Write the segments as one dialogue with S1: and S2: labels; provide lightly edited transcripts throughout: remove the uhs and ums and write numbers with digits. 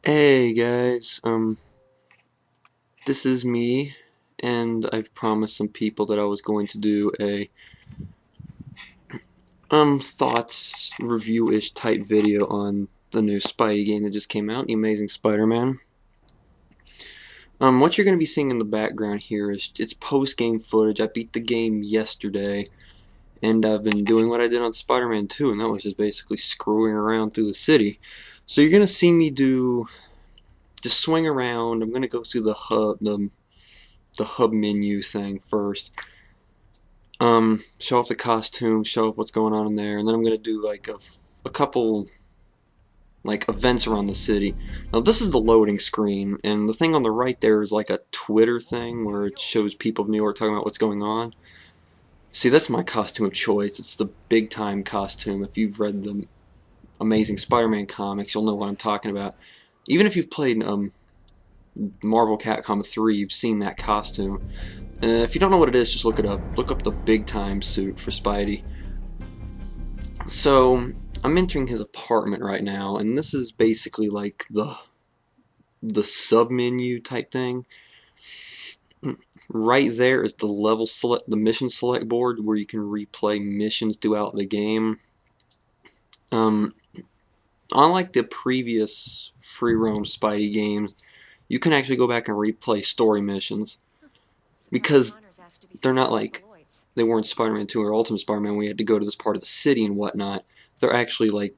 S1: Hey guys, this is me, and I've promised some people that I was going to do a thoughts review-ish type video on the new Spidey game that just came out, The Amazing Spider-Man. What you're going to be seeing in the background here is it's post-game footage. I beat the game yesterday, and I've been doing what I did on Spider-Man 2, and that was just basically screwing around through the city. So you're going to see me just swing around. I'm going to go through the hub menu thing first. Show off the costume, show off what's going on in there, and then I'm gonna do like a couple like events around the city. Now this is the loading screen, and the thing on the right there is like a Twitter thing where it shows people of New York talking about what's going on. See, that's my costume of choice. It's the big time costume. If you've read the Amazing Spider-Man comics, you'll know what I'm talking about. Even if you've played Marvel Capcom 3, you've seen that costume. If you don't know what it is, just look it up. Look up the big time suit for Spidey. So I'm entering his apartment right now, and this is basically like the sub menu type thing. Right there is the the mission select board where you can replay missions throughout the game. Unlike the previous free roam Spidey games, you can actually go back and replay story missions because they're not like they weren't Spider-Man 2 or Ultimate Spider-Man. We had to go to this part of the city and whatnot. They're actually like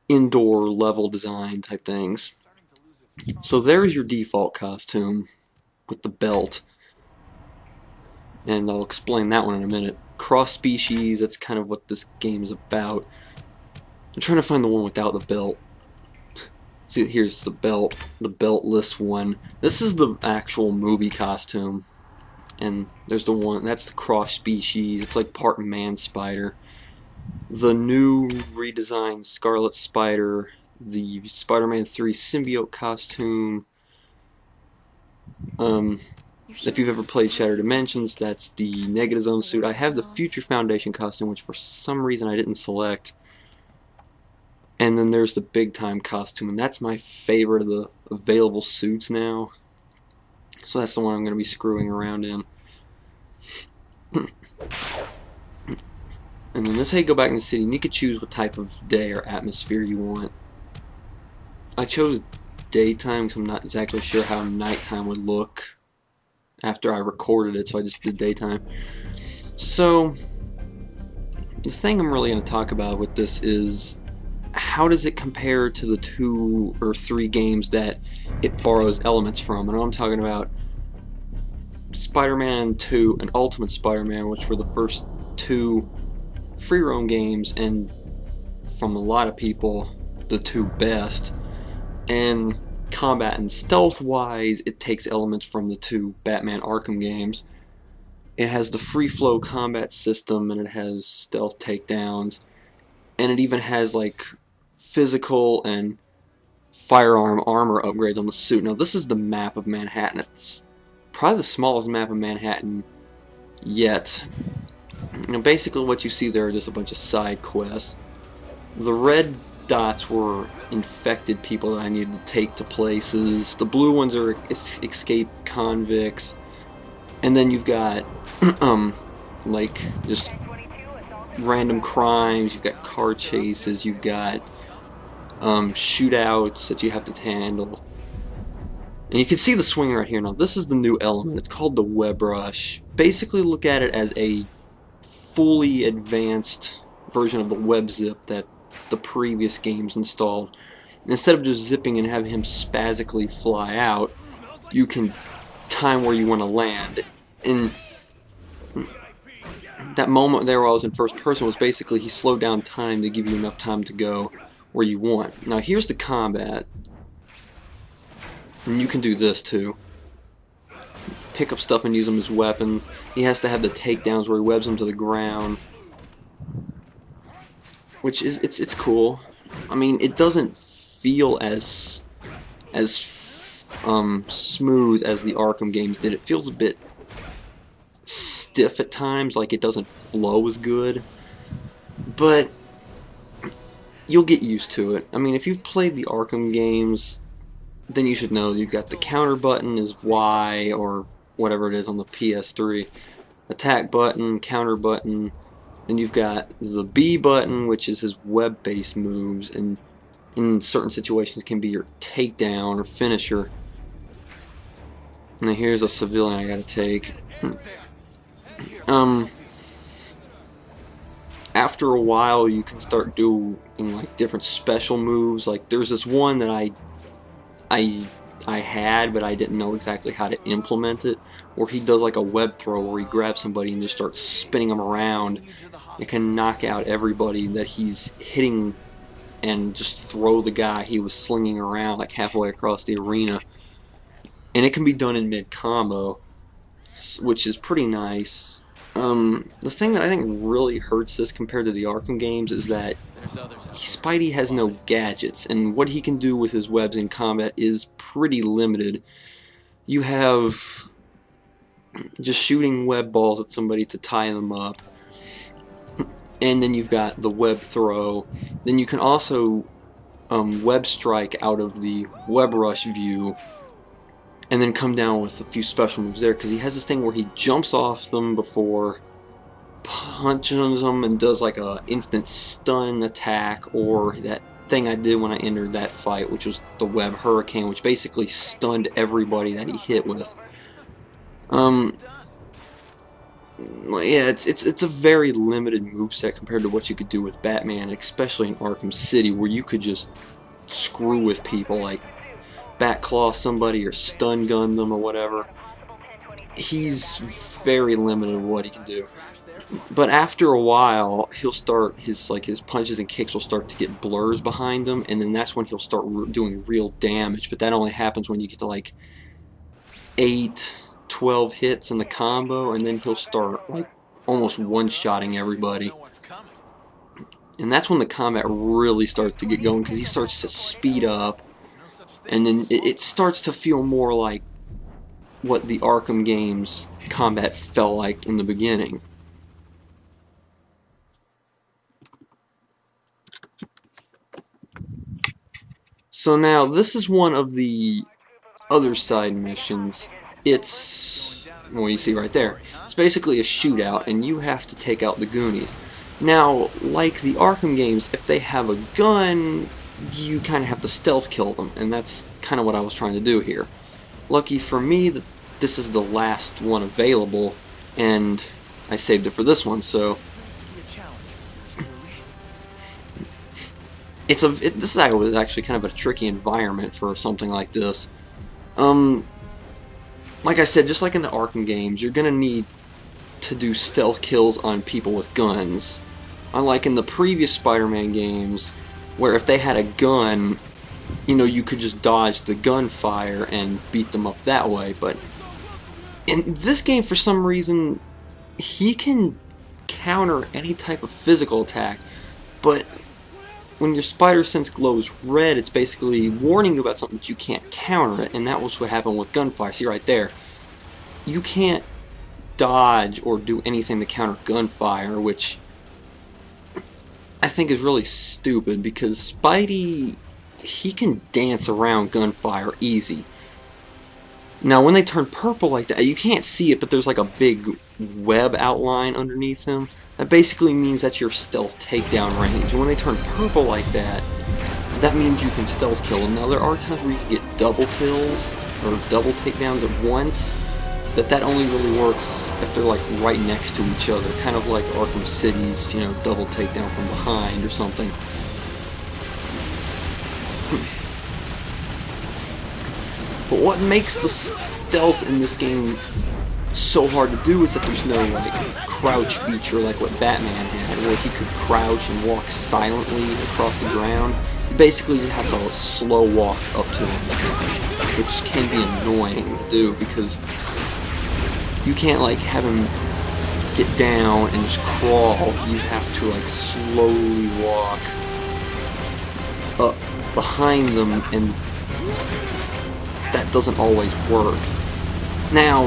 S1: indoor level design type things. So there's your default costume with the belt, and I'll explain that one in a minute. Cross species, that's kind of what this game is about. I'm trying to find the one without the belt. See, here's the beltless one. This is the actual movie costume, and there's the one, that's the cross species. It's like part man spider. The new redesigned Scarlet Spider, the Spider-Man 3 symbiote costume. If you've ever played Shattered Dimensions, that's the Negative Zone suit. I have the Future Foundation costume, which for some reason I didn't select. And then there's the big time costume, and that's my favorite of the available suits now. So that's the one I'm going to be screwing around in. And then this is how you go back in the city, and you could choose what type of day or atmosphere you want. I chose daytime because I'm not exactly sure how nighttime would look after I recorded it, so I just did daytime. So the thing I'm really going to talk about with this is how does it compare to the 2 or 3 games that it borrows elements from. And I'm talking about Spider-Man 2 and Ultimate Spider-Man, which were the first 2 free roam games, and from a lot of people the 2 best. And combat and stealth wise, it takes elements from the 2 Batman Arkham games. It has the free flow combat system, and it has stealth takedowns, and it even has like physical and firearm armor upgrades on the suit. Now this is the map of Manhattan. It's probably the smallest map of Manhattan yet. Now basically what you see there are just a bunch of side quests. The red dots were infected people that I needed to take to places. The blue ones are escaped convicts. And then you've got like just random crimes, you've got car chases, you've got shootouts that you have to handle. And you can see the swing right here. Now this is the new element. It's called the Web Rush. Basically look at it as a fully advanced version of the web zip that the previous games installed. Instead of just zipping and having him spastically fly out, you can time where you want to land. And that moment there where I was in first person was basically he slowed down time to give you enough time to go where you want. Now here's the combat, and you can do this too. Pick up stuff and use them as weapons. He has to have the takedowns where he webs them to the ground, which is it's cool. I mean, it doesn't feel as smooth as the Arkham games did. It feels a bit stiff at times, like it doesn't flow as good, but you'll get used to it. I mean, if you've played the Arkham games, then you should know you've got the counter button is Y or whatever it is on the PS3. Attack button, counter button. Then you've got the B button, which is his web-based moves, and in certain situations can be your takedown or finisher. Now here's a civilian I gotta take. After a while you can start doing like different special moves. Like there's this one that I had, but I didn't know exactly how to implement it, where he does like a web throw where he grabs somebody and just starts spinning them around. It can knock out everybody that he's hitting and just throw the guy he was slinging around like halfway across the arena. And it can be done in mid-combo, which is pretty nice. The thing that I think really hurts this compared to the Arkham games is that Spidey has no gadgets, and what he can do with his webs in combat is pretty limited. You have just shooting web balls at somebody to tie them up, and then you've got the web throw. Then you can also web strike out of the web rush view, and then come down with a few special moves there, because he has this thing where he jumps off them before punches them and does like a instant stun attack, or that thing I did when I entered that fight, which was the web hurricane, which basically stunned everybody that he hit with. Yeah, it's a very limited moveset compared to what you could do with Batman, especially in Arkham City, where you could just screw with people, like Batclaw somebody or stun gun them or whatever. He's very limited in what he can do. But after a while, he'll start his punches and kicks will start to get blurs behind him, and then that's when he'll start doing real damage. But that only happens when you get to like 8, 12 hits in the combo, and then he'll start like almost one-shotting everybody. And that's when the combat really starts to get going, because he starts to speed up, and then it starts to feel more like what the Arkham games combat felt like in the beginning. So now, this is one of the other side missions. It's, well, you see right there, it's basically a shootout, and you have to take out the Goonies. Now, like the Arkham games, if they have a gun, you kind of have to stealth kill them, and that's kind of what I was trying to do here. Lucky for me that this is the last one available, and I saved it for this one, so this was actually kind of a tricky environment for something like this. Like I said, just like in the Arkham games, you're gonna need to do stealth kills on people with guns. Unlike in the previous Spider-Man games, where if they had a gun, you know, you could just dodge the gunfire and beat them up that way. But in this game, for some reason, he can counter any type of physical attack, but when your spider sense glows red, it's basically warning you about something that you can't counter it, and that was what happened with gunfire. See right there, you can't dodge or do anything to counter gunfire, which I think is really stupid, because Spidey, he can dance around gunfire easy. Now when they turn purple like that, you can't see it, but there's like a big web outline underneath him. That basically means that's your stealth takedown range. And when they turn purple like that, that means you can stealth kill them. Now there are times where you can get double kills or double takedowns at once. That only really works if they're like right next to each other, kind of like Arkham City's, you know, double takedown from behind or something. But what makes the stealth in this game so hard to do is that there's no like crouch feature like what Batman had, where he could crouch and walk silently across the ground. You basically just have to slow walk up to him, which can be annoying to do, because you can't like have him get down and just crawl. You have to like slowly walk up behind them, and that doesn't always work. Now,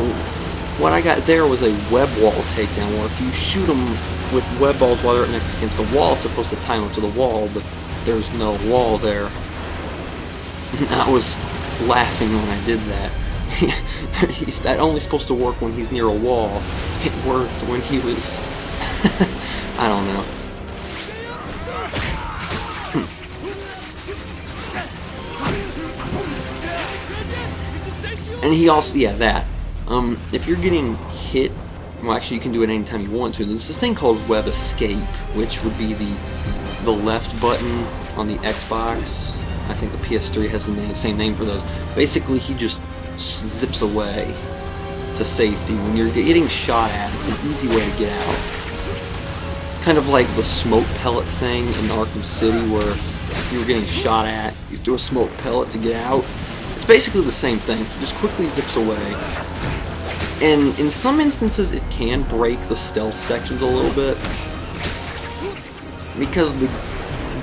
S1: what I got there was a web wall takedown, where if you shoot them with web balls while they're next against the wall, it's supposed to tie them up to the wall, but there's no wall there. That was laughing when I did that. He's that only supposed to work when he's near a wall. It worked when he was... I don't know. And he also, yeah, that. If you're getting hit, well, actually you can do it anytime you want to. There's this thing called Web Escape, which would be the left button on the Xbox. I think the PS3 has the same name for those. Basically, he just zips away to safety. When you're getting shot at, it's an easy way to get out. Kind of like the smoke pellet thing in Arkham City, where if you were getting shot at, you throw a smoke pellet to get out. It's basically the same thing. He just quickly zips away. And in some instances, it can break the stealth sections a little bit, because the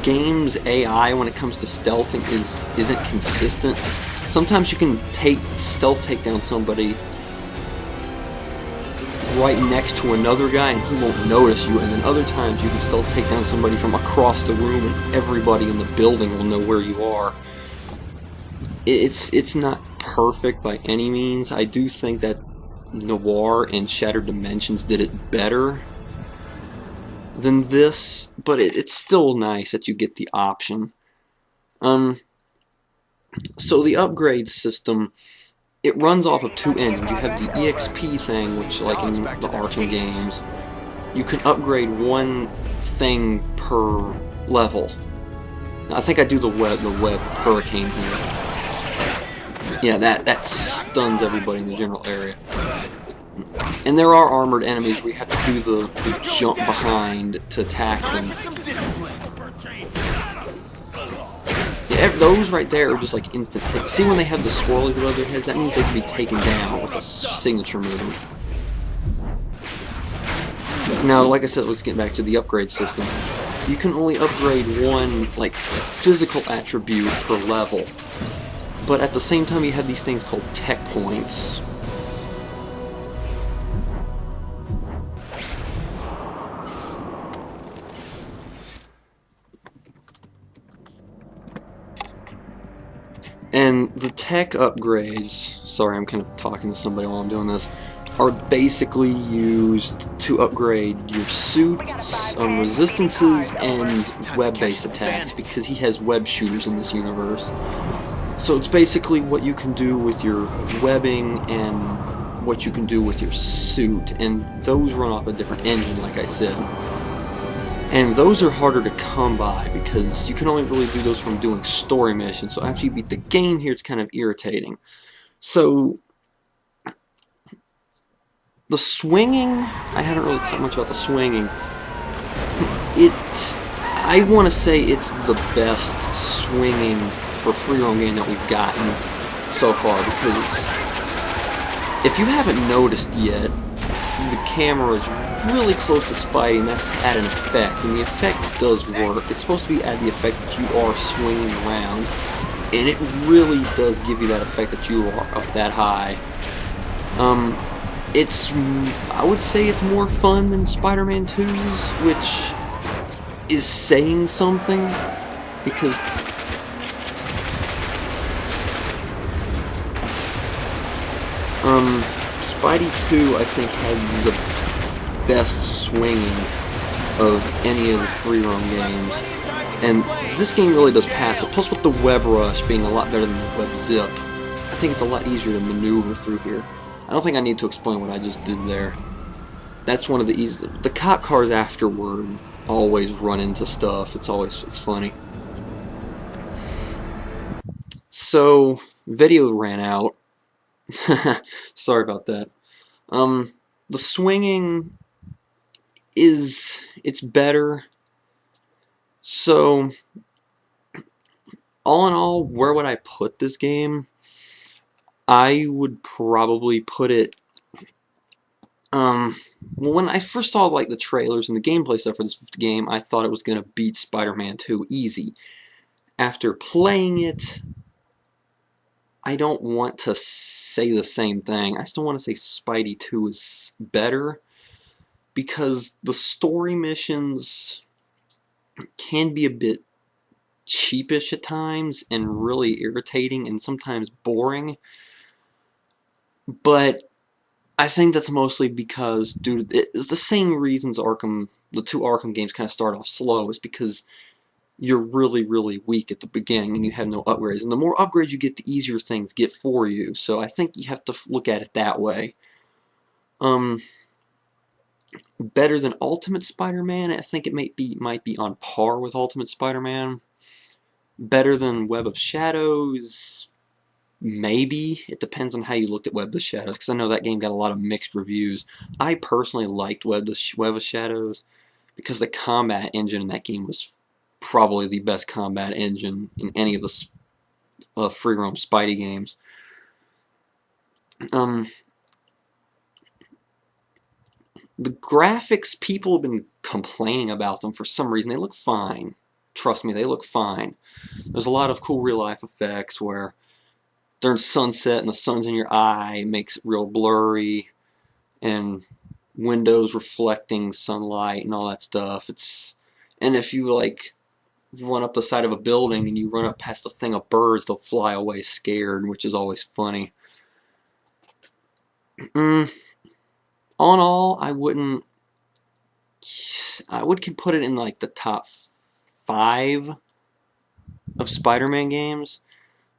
S1: game's AI when it comes to stealthing isn't consistent. Sometimes you can stealth take down somebody right next to another guy and he won't notice you, and then other times you can stealth take down somebody from across the room and everybody in the building will know where you are. It's not perfect by any means. I do think that Noir and Shattered Dimensions did it better than this, but it's still nice that you get the option. So the upgrade system, it runs off of two engines. You have the EXP thing, which, like in the Arkham games, you can upgrade one thing per level. Now, I think I do the web hurricane here. Yeah, that stuns everybody in the general area. And there are armored enemies where you have to do the jump behind to attack them. Yeah, those right there are just like instant take. See when they have the swirlies above their heads? That means they can be taken down with a signature move. Now, like I said, let's get back to the upgrade system. You can only upgrade one, like, physical attribute per level. But at the same time, you have these things called tech points. And the tech upgrades, sorry, I'm kind of talking to somebody while I'm doing this, are basically used to upgrade your suits, resistances, and web-based attacks, because he has web shooters in this universe. So it's basically what you can do with your webbing and what you can do with your suit, and those run off a different engine, like I said. And those are harder to come by because you can only really do those from doing story missions. So after you beat the game here, it's kind of irritating. So the swinging, I haven't really talked much about the swinging. I want to say it's the best swinging for free roam game that we've gotten so far, because if you haven't noticed yet, the camera is really close to Spidey, and that's to add an effect, and the effect does work. It's supposed to be add the effect that you are swinging around, and it really does give you that effect that you are up that high. I would say it's more fun than Spider-Man 2's, which is saying something, because Spidey 2, I think, had the best swinging of any of the free roam games, and this game really does pass it. Plus, with the web rush being a lot better than the web zip, I think it's a lot easier to maneuver through here. I don't think I need to explain what I just did there. That's one of the easiest. The cop cars afterward always run into stuff. It's funny. So, video ran out. Sorry about that. The swinging it's better. So, all in all, where would I put this game? I would probably put it, well, when I first saw, like, the trailers and the gameplay stuff for this game, I thought it was going to beat Spider-Man 2 easy. After playing it, I don't want to say the same thing. I still want to say Spidey 2 is better, because the story missions can be a bit cheapish at times and really irritating and sometimes boring. But I think that's mostly because, dude, it's the same reasons the two Arkham games kind of start off slow. Is because you're really, really weak at the beginning and you have no upgrades. And the more upgrades you get, the easier things get for you. So I think you have to look at it that way. Better than Ultimate Spider-Man? I think it might be on par with Ultimate Spider-Man. Better than Web of Shadows? Maybe. It depends on how you looked at Web of Shadows, because I know that game got a lot of mixed reviews. I personally liked Web of Shadows because the combat engine in that game was probably the best combat engine in any of the free roam Spidey games. The graphics, people have been complaining about them for some reason. They look fine. Trust me, they look fine. There's a lot of cool real life effects where during sunset and the sun's in your eye, it makes it real blurry, and windows reflecting sunlight and all that stuff. And if you like run up the side of a building and you run up past a thing of birds, they'll fly away scared, which is always funny. All in all, I would put it in like the top 5 of Spider-Man games.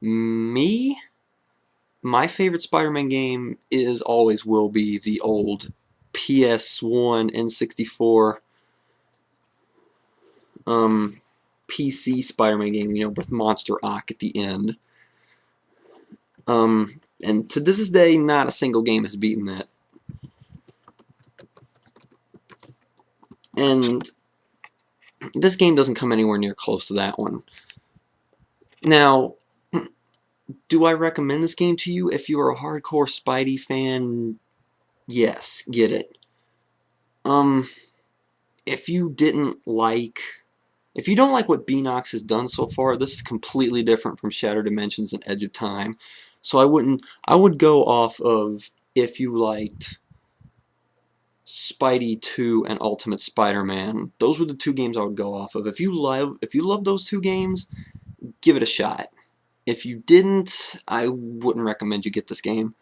S1: My favorite Spider-Man game always will be the old PS1, N64, PC Spider-Man game, you know, with Monster Ock at the end. And to this day, not a single game has beaten that. And this game doesn't come anywhere near close to that one. Now, do I recommend this game to you? If you are a hardcore Spidey fan, yes, get it. If you don't like what Beenox has done so far, this is completely different from Shattered Dimensions and Edge of Time. So I would go off of if you liked Spidey 2 and Ultimate Spider-Man. Those were the 2 games I would go off of. If you love those 2 games, give it a shot. If you didn't, I wouldn't recommend you get this game.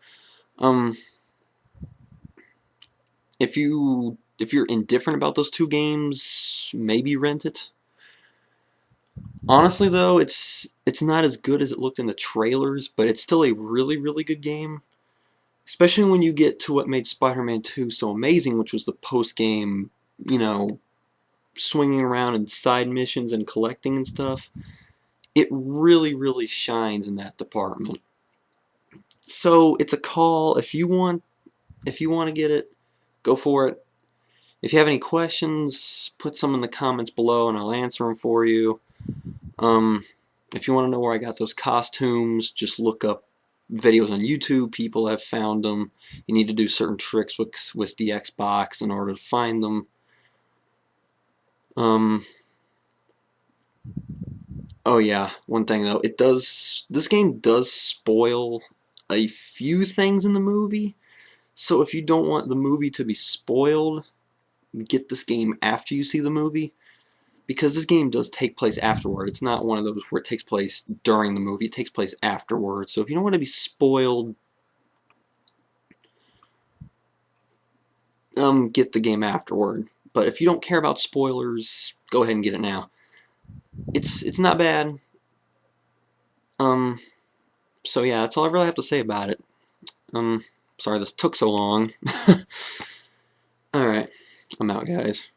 S1: If you're indifferent about those 2 games, maybe rent it. Honestly though, it's not as good as it looked in the trailers, but it's still a really, really good game. Especially when you get to what made Spider-Man 2 so amazing, which was the post-game, you know, swinging around and side missions and collecting and stuff. It really, really shines in that department. So it's a call. If you want to get it, go for it. If you have any questions, put some in the comments below and I'll answer them for you. If you want to know where I got those costumes, just look up videos on YouTube. People have found them. You need to do certain tricks with the Xbox in order to find them. Oh yeah, one thing though, this game does spoil a few things in the movie. So if you don't want the movie to be spoiled, get this game after you see the movie, because this game does take place afterward. It's not one of those where it takes place during the movie. It takes place afterward. So if you don't want to be spoiled, get the game afterward. But if you don't care about spoilers, go ahead and get it now. It's not bad. So yeah, that's all I really have to say about it. Sorry this took so long. Alright, I'm out, guys.